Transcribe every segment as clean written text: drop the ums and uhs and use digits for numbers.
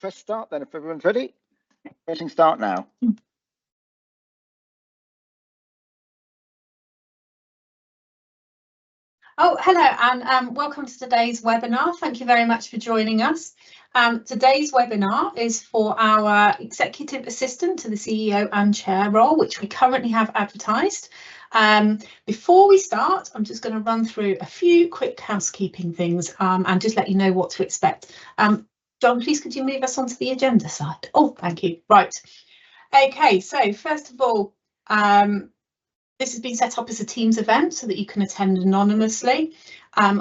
Press start then if everyone's ready. Pressing start now. Oh, hello and welcome to today's webinar. Thank you very much for joining us. Today's webinar is for our Executive Assistant to the CEO and Chair role, which we currently have advertised. Before we start, I'm just going to run through a few quick housekeeping things and just let you know what to expect. John, please could you move us onto the agenda side? Oh, thank you. Right. Okay, so first of all, this has been set up as a Teams event so that you can attend anonymously.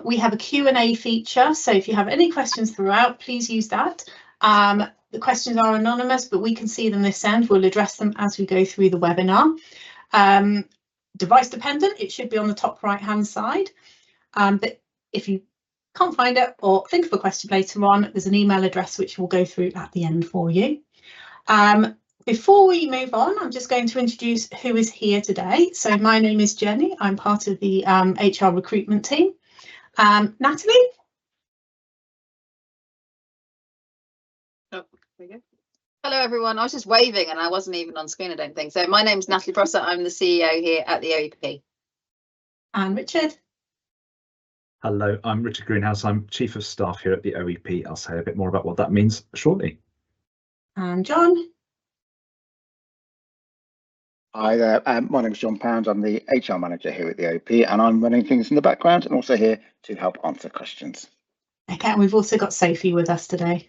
We have a Q&A feature, so if you have any questions throughout, please use that. The questions are anonymous, but we can see them this end. We'll address them as we go through the webinar. Device dependent, it should be on the top right-hand side. But if you can't find it or think of a question later on, there's an email address which we'll go through at the end for you. Before we move on, I'm just going to introduce who is here today. So my name is Jenny. I'm part of the HR recruitment team. Natalie? Oh, there we go. Hello, everyone. I was just waving and I wasn't even on screen, I don't think. So my name is Natalie Prosser. I'm the CEO here at the OEP. And Richard? Hello, I'm Richard Greenhouse. I'm Chief of Staff here at the OEP. I'll say a bit more about what that means shortly. And John? Hi there, my name is John Pounds. I'm the HR manager here at the OEP and I'm running things in the background and also here to help answer questions. Okay, and we've also got Sophie with us today.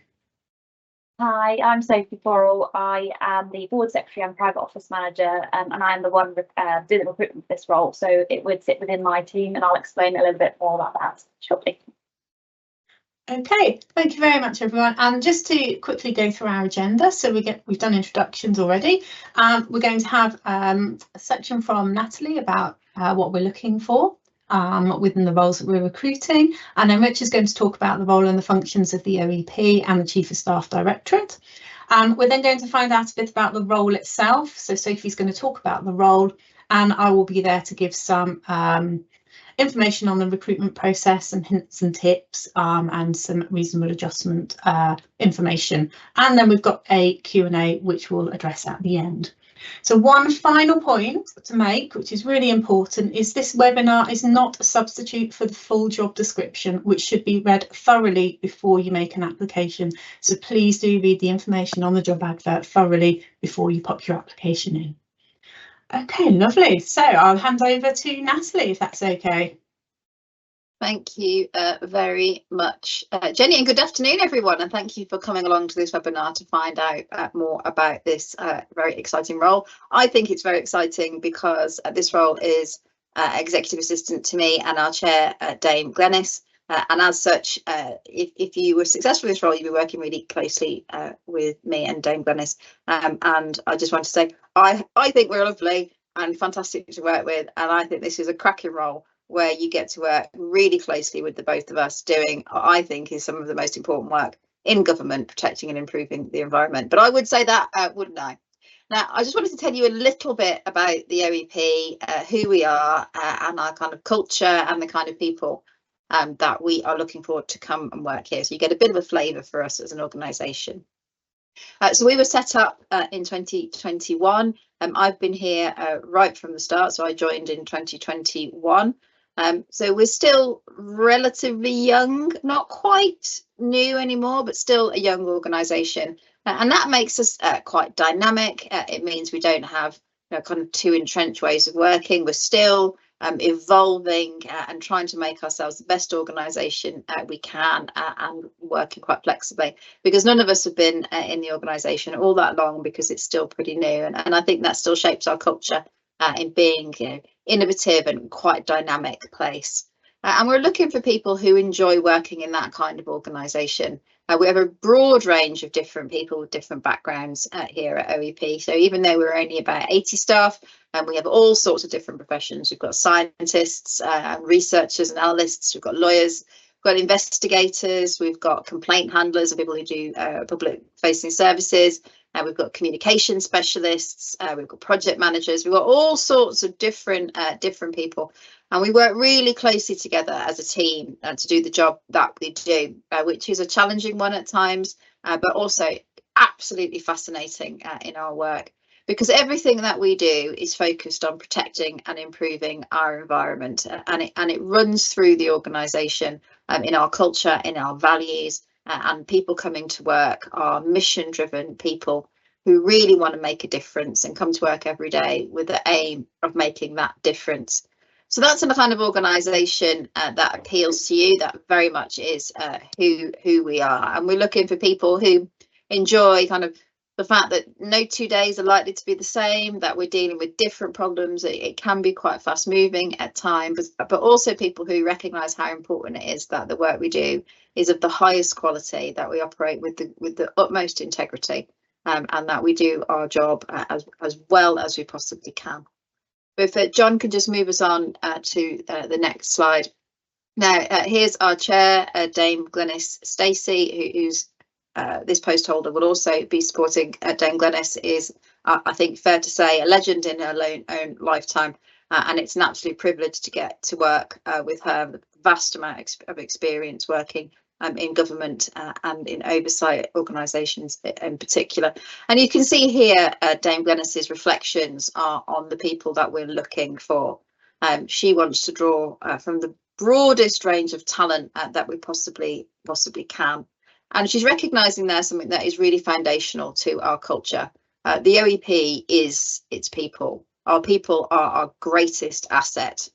Hi, I'm Sophie Forrell. I am the Board Secretary and Private Office Manager, and I am the one doing the recruitment for this role. So it would sit within my team, and I'll explain a little bit more about that shortly. Okay, thank you very much, everyone. And just to quickly go through our agenda, so we've done introductions already. We're going to have a section from Natalie about what we're looking for within the roles that we're recruiting, and then Rich is going to talk about the role and the functions of the OEP and the Chief of Staff Directorate. We're then going to find out a bit about the role itself. So Sophie's going to talk about the role, and I will be there to give some information on the recruitment process and hints and tips and some reasonable adjustment information. And then we've got a Q&A which we'll address at the end. So one final point to make, which is really important, is this webinar is not a substitute for the full job description, which should be read thoroughly before you make an application. So please do read the information on the job advert thoroughly before you pop your application in. Okay, lovely. So I'll hand over to Natalie, if that's okay. Thank you very much, Jenny, and good afternoon, everyone. And thank you for coming along to this webinar to find out more about this very exciting role. I think it's very exciting because this role is executive assistant to me and our chair, Dame Glenys. And as such, if you were successful in this role, you'd be working really closely with me and Dame Glenys. And I just want to say, I think we're lovely and fantastic to work with. And I think this is a cracking role where you get to work really closely with the both of us doing, I think, is some of the most important work in government, protecting and improving the environment. But I would say that, wouldn't I? Now, I just wanted to tell you a little bit about the OEP, who we are and our kind of culture and the kind of people that we are looking forward to come and work here. So you get a bit of a flavour for us as an organisation. So we were set up in 2021. I've been here right from the start, so I joined in 2021. So we're still relatively young, not quite new anymore, but still a young organisation. And that makes us quite dynamic. It means we don't have kind of too entrenched ways of working. We're still evolving and trying to make ourselves the best organisation we can and working quite flexibly, because none of us have been in the organisation all that long, because it's still pretty new. And I think that still shapes our culture in being innovative and quite dynamic place. And we're looking for people who enjoy working in that kind of organisation. We have a broad range of different people with different backgrounds here at OEP. So even though we're only about 80 staff, and we have all sorts of different professions. We've got scientists, researchers and analysts, we've got lawyers, we've got investigators, we've got complaint handlers and people who do public facing services. We've got communication specialists, we've got project managers, we've got all sorts of different people, and we work really closely together as a team to do the job that we do, which is a challenging one at times, but also absolutely fascinating in our work, because everything that we do is focused on protecting and improving our environment, and it runs through the organisation, in our culture, in our values, and people coming to work are mission-driven people who really want to make a difference and come to work every day with the aim of making that difference. So that's the kind of organisation that appeals to you. That very much is who we are, and we're looking for people who enjoy kind of the fact that no 2 days are likely to be the same, that we're dealing with different problems. It can be quite fast moving at times, but also people who recognise how important it is that the work we do is of the highest quality, that we operate with the utmost integrity, and that we do our job as well as we possibly can. But if John could just move us on to the next slide. Now, here's our chair, Dame Glenys Stacey, who's this post holder will also be supporting. Dame Glenys is, I think, fair to say, a legend in her own lifetime, and it's an absolute privilege to get to work with her. The vast amount of experience working in government and in oversight organisations in particular. And you can see here Dame Glenys's reflections are on the people that we're looking for. She wants to draw from the broadest range of talent that we possibly can. And she's recognising there something that is really foundational to our culture. The OEP is its people. Our people are our greatest asset.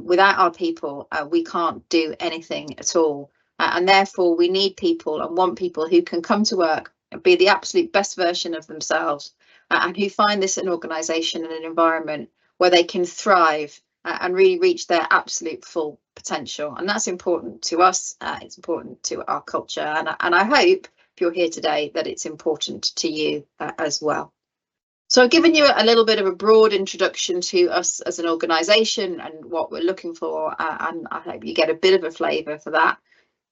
Without our people, we can't do anything at all. And therefore, we need people and want people who can come to work and be the absolute best version of themselves, and who find this an organisation and an environment where they can thrive and really reach their absolute full potential. And that's important to us. It's important to our culture. And I hope, if you're here today, that it's important to you as well. So I've given you a little bit of a broad introduction to us as an organisation and what we're looking for, and I hope you get a bit of a flavour for that.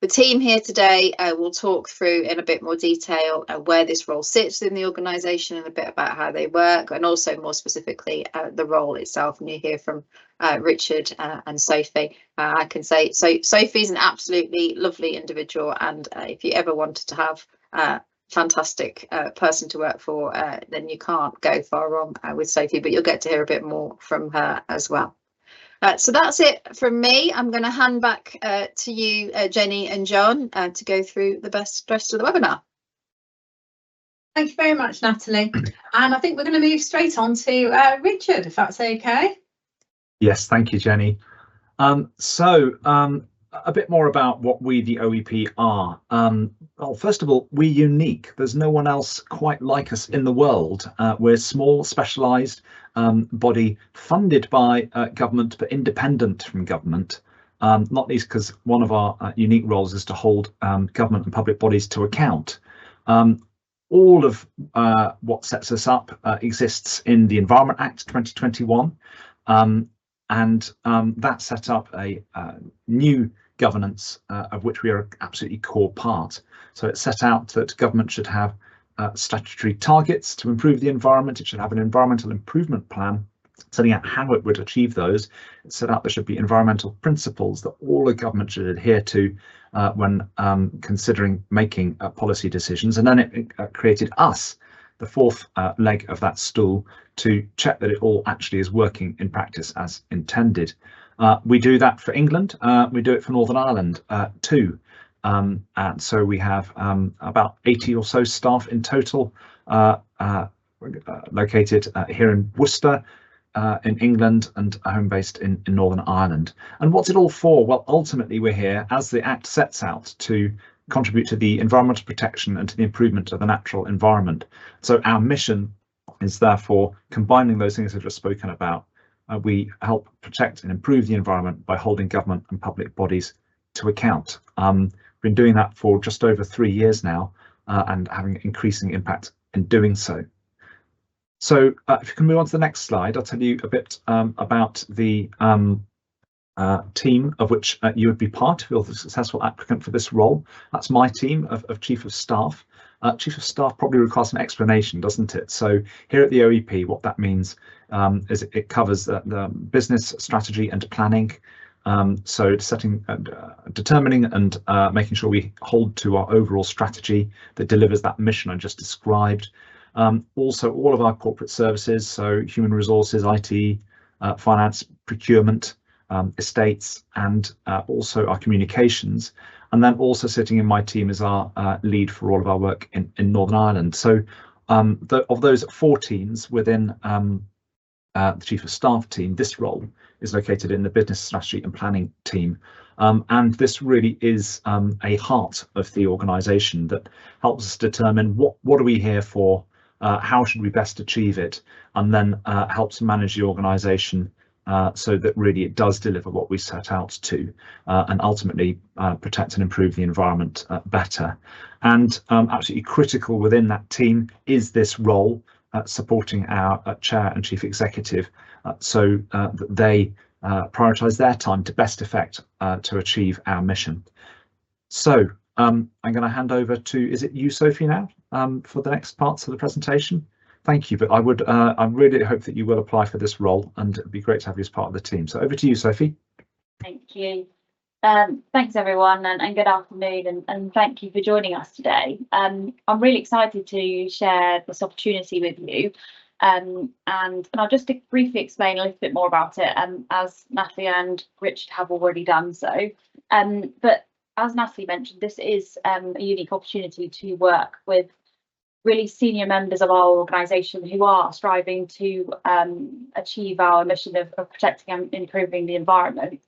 The team here today will talk through in a bit more detail where this role sits in the organisation and a bit about how they work, and also more specifically the role itself. And you hear from Richard and Sophie. I can say so. Sophie's an absolutely lovely individual, and if you ever wanted to have a fantastic person to work for, then you can't go far wrong with Sophie. But you'll get to hear a bit more from her as well. So that's it from me. I'm going to hand back to you, Jenny and John, to go through the rest of the webinar. Thank you very much, Natalie. And I think we're going to move straight on to Richard, if that's okay. Yes, thank you, Jenny. A bit more about what we, the OEP, are. Well, first of all, we're unique. There's no one else quite like us in the world. We're a small, specialised body funded by government, but independent from government, not least because one of our unique roles is to hold government and public bodies to account. All of what sets us up exists in the Environment Act 2021, and that set up a new governance of which we are an absolutely core part. So it set out that government should have statutory targets to improve the environment. It should have an environmental improvement plan setting out how it would achieve those. It set out there should be environmental principles that all the government should adhere to when considering making policy decisions. And then it created us, the fourth leg of that stool, to check that it all actually is working in practice as intended. We do that for England. We do it for Northern Ireland too. And so we have about 80 or so staff in total located here in Worcester, in England, and home based in Northern Ireland. And what's it all for? Well, ultimately we're here, as the Act sets out, to contribute to the environmental protection and to the improvement of the natural environment. So our mission is therefore combining those things I've just spoken about. We help protect and improve the environment by holding government and public bodies to account. Been doing that for just over 3 years now, and having increasing impact in doing so. So if you can move on to the next slide, I'll tell you a bit about the team of which you would be part if you're the successful applicant for this role. That's my team of Chief of Staff. Chief of Staff probably requires an explanation, doesn't it? So here at the OEP, what that means is it covers the business strategy and planning, So setting, determining and making sure we hold to our overall strategy that delivers that mission I just described. Also, all of our corporate services, so human resources, IT, finance, procurement, estates, and also our communications. And then also sitting in my team is our lead for all of our work in Northern Ireland. So of those 4 teams within the Chief of Staff team, this role is located in the Business Strategy and Planning team. And this really is a heart of the organisation that helps us determine what are we here for, how should we best achieve it, and then helps manage the organisation so that really it does deliver what we set out to, and ultimately protect and improve the environment better. And absolutely critical within that team is this role supporting our chair and chief executive, so that they prioritise their time to best effect to achieve our mission. So I'm going to hand over to, is it you, Sophie, now for the next parts of the presentation? Thank you, but I really hope that you will apply for this role, and it'd be great to have you as part of the team. So over to you, Sophie. Thank you. Thanks everyone, and good afternoon, and thank you for joining us today. I'm really excited to share this opportunity with you, and I'll just briefly explain a little bit more about it, as Natalie and Richard have already done so. But as Natalie mentioned, this is a unique opportunity to work with really senior members of our organisation who are striving to achieve our mission of protecting and improving the environment.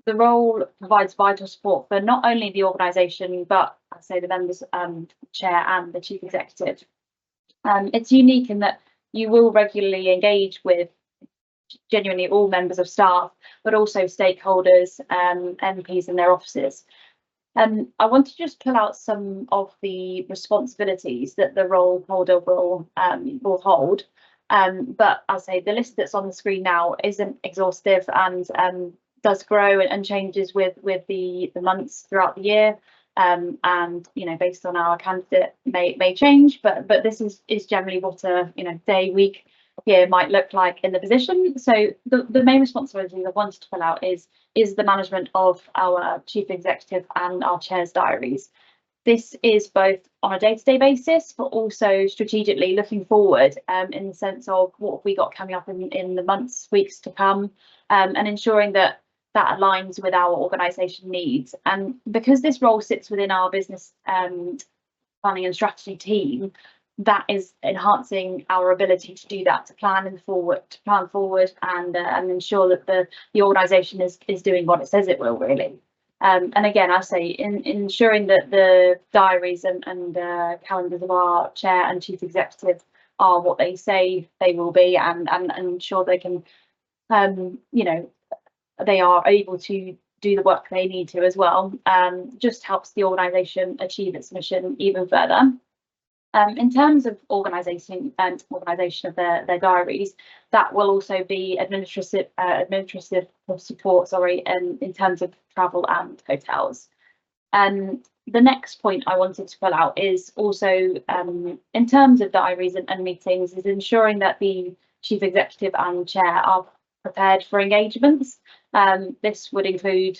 The role provides vital support for not only the organisation, but I say the members, chair and the chief executive. It's unique in that you will regularly engage with genuinely all members of staff, but also stakeholders, MPs in their offices. I want to just pull out some of the responsibilities that the role holder will hold. But I'll say the list that's on the screen now isn't exhaustive, and does grow and changes with the months throughout the year. And based on our candidate may change, but this is generally what a day, week, year might look like in the position. So the main responsibility I wanted to pull out is the management of our chief executive and our chair's diaries. This is both on a day-to-day basis, but also strategically looking forward, in the sense of what have we got coming up in the months, weeks to come, and ensuring that aligns with our organisation needs. And because this role sits within our business planning and strategy team, that is enhancing our ability to do that, to plan forward, and ensure that the organisation is doing what it says it will, really. And again, I say in ensuring that the diaries and calendars of our chair and chief executive are what they say they will be, and ensure they can, they are able to do the work they need to as well, just helps the organisation achieve its mission even further. In terms of organisation of their diaries, that will also be administrative support, in terms of travel and hotels. The next point I wanted to pull out is also, in terms of diaries and meetings, is ensuring that the chief executive and chair are prepared for engagements. This would include,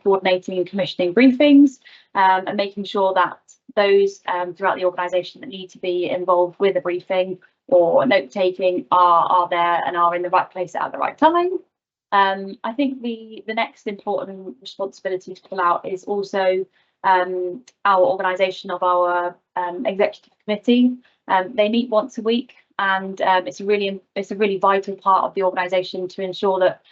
coordinating and commissioning briefings, and making sure that those throughout the organisation that need to be involved with a briefing or note taking are there and are in the right place at the right time. I think the next important responsibility to pull out is also our organisation of our executive committee. They meet once a week, and it's a really vital part of the organisation to ensure that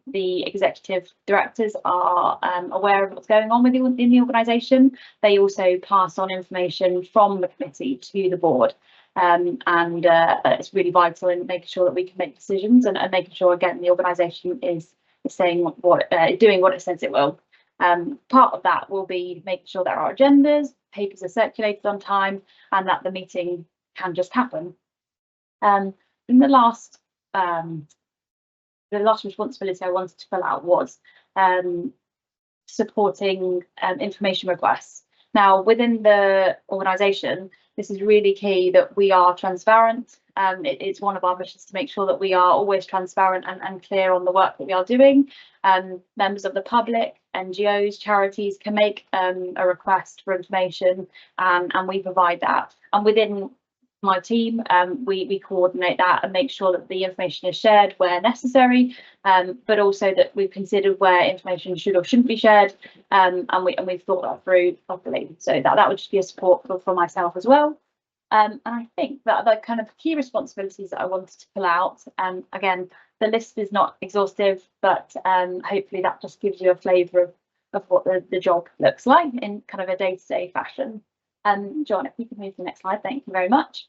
the executive directors are aware of what's going on in the organisation. They also pass on information from the committee to the board, and it's really vital in making sure that we can make decisions and making sure, again, the organisation is saying doing what it says it will. Part of that will be making sure that our agendas, papers are circulated on time, and that the meeting can just happen. And the last responsibility I wanted to fill out was supporting information requests. Now, within the organisation, this is really key that we are transparent. It's one of our missions to make sure that we are always transparent and clear on the work that we are doing. Members of the public, NGOs, charities can make a request for information, and we provide that. And within my team, we coordinate that and make sure that the information is shared where necessary, but also that we've considered where information should or shouldn't be shared, and we've thought that through properly. So that would just be a support for myself as well. And I think that the kind of key responsibilities that I wanted to pull out, again, the list is not exhaustive, but hopefully that just gives you a flavour of what the job looks like in kind of a day-to-day fashion. John, if you can move to the next slide, thank you very much.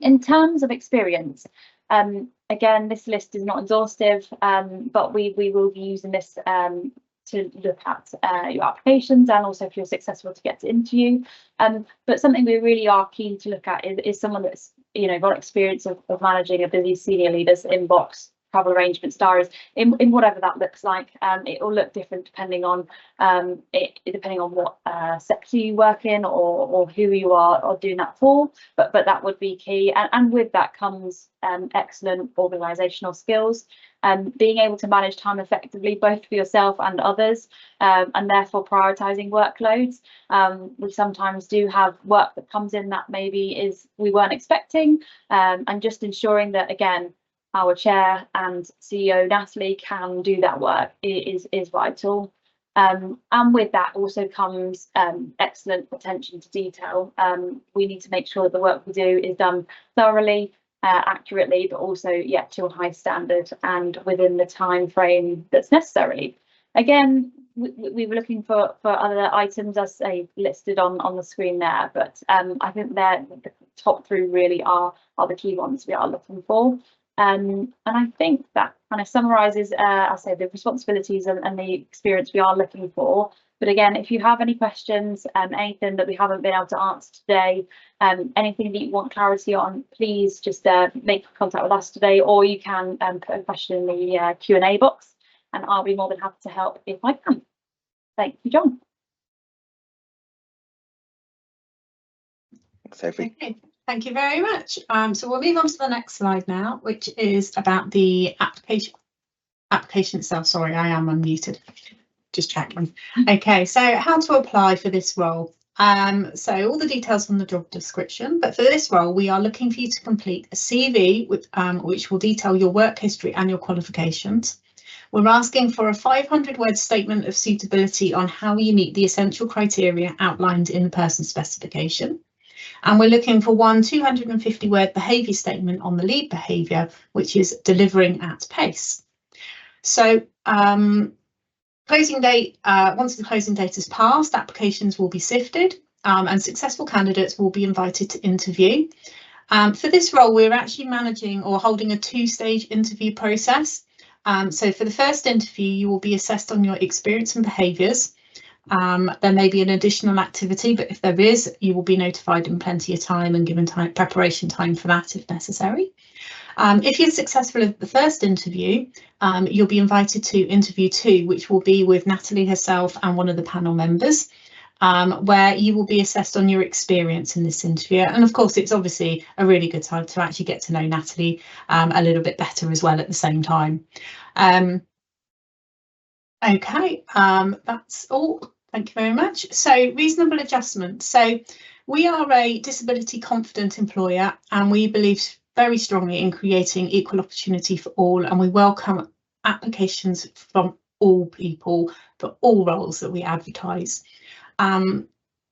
In terms of experience, again, this list is not exhaustive, but we will be using this to look at your applications and also if you're successful to get to interview. But something we really are keen to look at is someone that's got experience of managing a busy senior leader's inbox, travel arrangements, diaries, in whatever that looks like. It will look different depending on what sector you work in or who you are doing that for, but that would be key. And with that comes excellent organisational skills, being able to manage time effectively, both for yourself and others, and therefore prioritising workloads. We sometimes do have work that comes in that maybe we weren't expecting, and just ensuring that, again, our chair and CEO Natalie can do that work is vital. And with that also comes excellent attention to detail. We need to make sure that the work we do is done thoroughly, accurately, but also to a high standard and within the time frame that's necessary. Again, we were looking for other items as they listed on the screen there, but I think the top three really are the key ones we are looking for. And I think that kind of summarises, I say, the responsibilities and the experience we are looking for. But again, if you have any questions, anything that we haven't been able to answer today, anything that you want clarity on, please just make contact with us today, or you can put a question in the Q&A box, and I'll be more than happy to help if I can. Thank you, John. Sophie. Okay. Thank you very much. So we'll move on to the next slide now, which is about the application itself. Sorry, I am unmuted. Just checking. Okay, so how to apply for this role. So all the details from the job description, but for this role, we are looking for you to complete a CV which will detail your work history and your qualifications. We're asking for a 500-word statement of suitability on how you meet the essential criteria outlined in the person specification. And we're looking for one 250-word behaviour statement on the lead behaviour, which is delivering at pace. So closing date, once the closing date has passed, applications will be sifted and successful candidates will be invited to interview. For this role, we're actually managing or holding a two-stage interview process. So for the first interview, you will be assessed on your experience and behaviours. There may be an additional activity, but if there is, you will be notified in plenty of time and given preparation time for that if necessary. If you're successful at the first interview, you'll be invited to interview 2, which will be with Natalie herself and one of the panel members, where you will be assessed on your experience in this interview. And of course, it's obviously a really good time to actually get to know Natalie a little bit better as well at the same time. Okay, that's all. Thank you very much. So reasonable adjustment. So we are a disability confident employer and we believe very strongly in creating equal opportunity for all, and we welcome applications from all people for all roles that we advertise.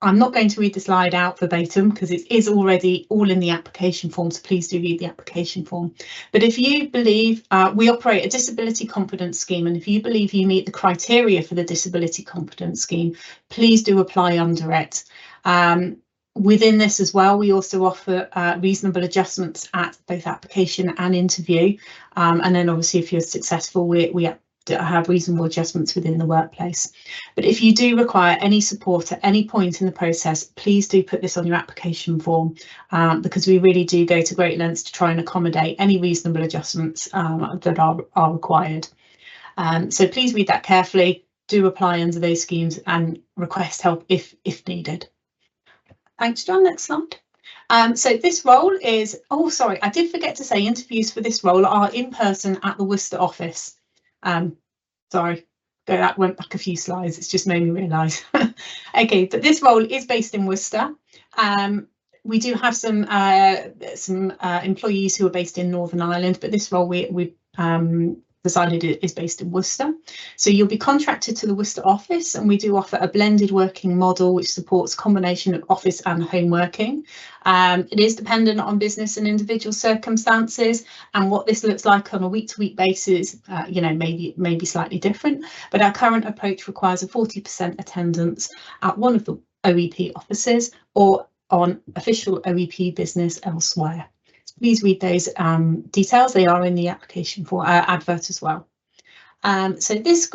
I'm not going to read the slide out verbatim because it is already all in the application form, so please do read the application form. But if you believe we operate a disability confidence scheme, and if you believe you meet the criteria for the disability confidence scheme, please do apply under it. Within this as well, we also offer reasonable adjustments at both application and interview. And then obviously if you're successful, we have reasonable adjustments within the workplace. But if you do require any support at any point in the process, please do put this on your application form, because we really do go to great lengths to try and accommodate any reasonable adjustments that are required. So please read that carefully. do apply under those schemes and request help if needed. Thanks, John. Next slide. So this role is, oh, sorry, I did forget to say interviews for this role are in person at the Worcester office. Sorry, that went back a few slides. It's just made me realise. Okay, but this role is based in Worcester. We do have some employees who are based in Northern Ireland, but this role we decided it is based in Worcester. So you'll be contracted to the Worcester office, and we do offer a blended working model which supports combination of office and home working. It is dependent on business and individual circumstances, and what this looks like on a week-to-week basis, you know, maybe slightly different, but our current approach requires a 40% attendance at one of the OEP offices or on official OEP business elsewhere. Please read those details. They are in the application for advert as well. So this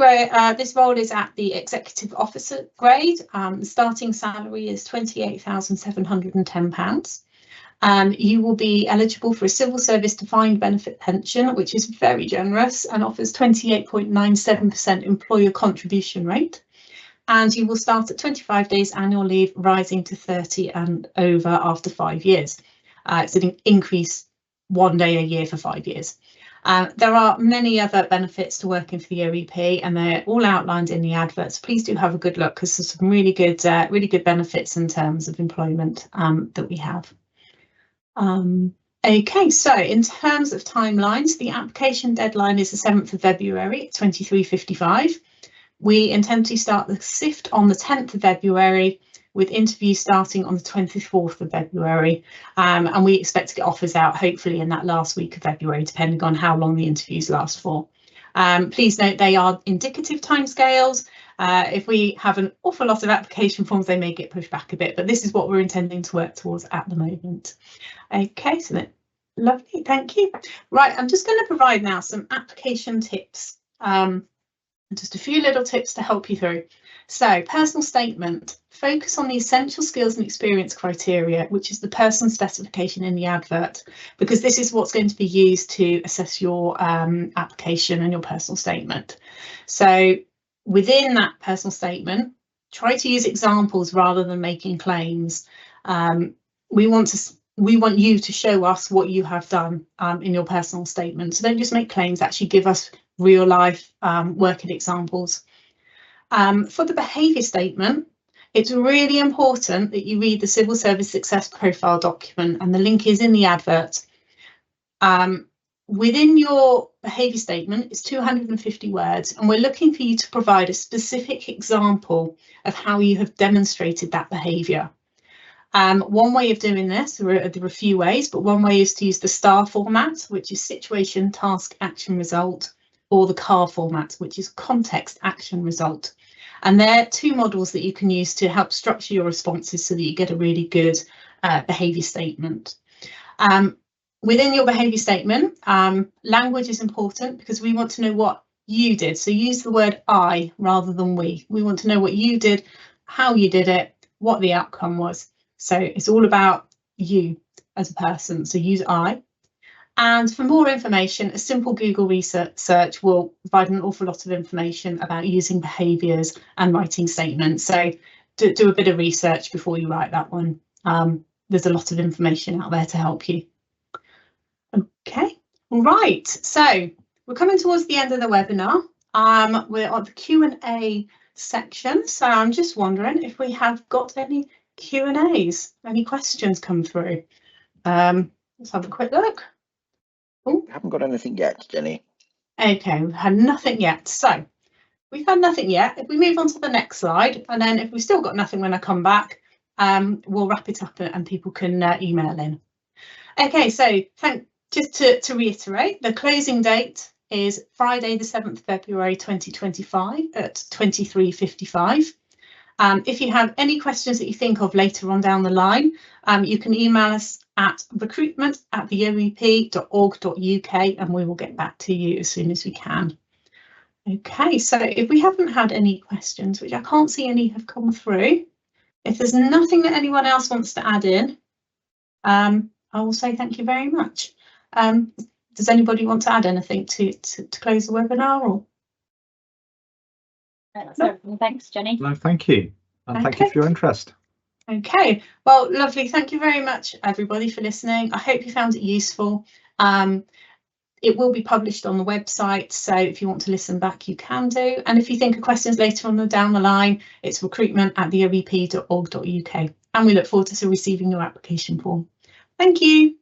role is at the executive officer grade. The starting salary is £28,710. You will be eligible for a civil service defined benefit pension, which is very generous and offers 28.97% employer contribution rate. And you will start at 25 days annual leave, rising to 30 and over after 5 years. It's an increase 1 day a year for 5 years. There are many other benefits to working for the OEP, and they're all outlined in the adverts. Please do have a good look, because there's some really good benefits in terms of employment that we have. Okay, so in terms of timelines, the application deadline is the 7th of February, 23:55. We intend to start the SIFT on the 10th of February, with interviews starting on the 24th of February, and we expect to get offers out hopefully in that last week of February, depending on how long the interviews last for. Please note they are indicative timescales. If we have an awful lot of application forms, they may get pushed back a bit, but this is what we're intending to work towards at the moment. Okay, so that, lovely, thank you. Right, I'm just going to provide now some application tips. Just a few little tips to help you through. So, personal statement. Focus on the essential skills and experience criteria, which is the person specification in the advert, because this is what's going to be used to assess your application and your personal statement. So, within that personal statement, try to use examples rather than making claims. We want you to show us what you have done in your personal statement. So don't just make claims, actually give us real life working examples. For the behaviour statement, it's really important that you read the Civil Service Success Profile document, and the link is in the advert. Within your behaviour statement, it's 250 words, and we're looking for you to provide a specific example of how you have demonstrated that behaviour. One way of doing this, there are a few ways, but one way is to use the STAR format, which is situation, task, action, result, or the CAR format, which is context, action, result. And they're two models that you can use to help structure your responses so that you get a really good behaviour statement. Within your behaviour statement, language is important because we want to know what you did. So use the word I rather than we. We want to know what you did, how you did it, what the outcome was. So it's all about you as a person. So use I. And for more information, a simple Google research search will provide an awful lot of information about using behaviours and writing statements. So do a bit of research before you write that one. There's a lot of information out there to help you. Okay, right. So we're coming towards the end of the webinar. We're on the Q&A section. So I'm just wondering if we have got any Q&As, any questions come through. Let's have a quick look. We haven't got anything yet, Jenny. Okay, we've had nothing yet. So we've had nothing yet. If we move on to the next slide, and then if we've still got nothing when I come back, we'll wrap it up and people can email in. Okay, so just to reiterate, the closing date is Friday the 7th of February 2025 at 23:55. If you have any questions that you think of later on down the line, you can email us at recruitment@theoep.org.uk and we will get back to you as soon as we can. Okay, so if we haven't had any questions, which I can't see any have come through, if there's nothing that anyone else wants to add in, I will say thank you very much. Does anybody want to add anything to close the webinar? Or That's everything. Thanks, Jenny. No, thank you. And thank you for your interest. Okay, well, lovely. Thank you very much, everybody, for listening. I hope you found it useful. It will be published on the website, so if you want to listen back, you can do. And if you think of questions later on down the line, it's recruitment@theoep.org.uk. And we look forward to receiving your application form. Thank you.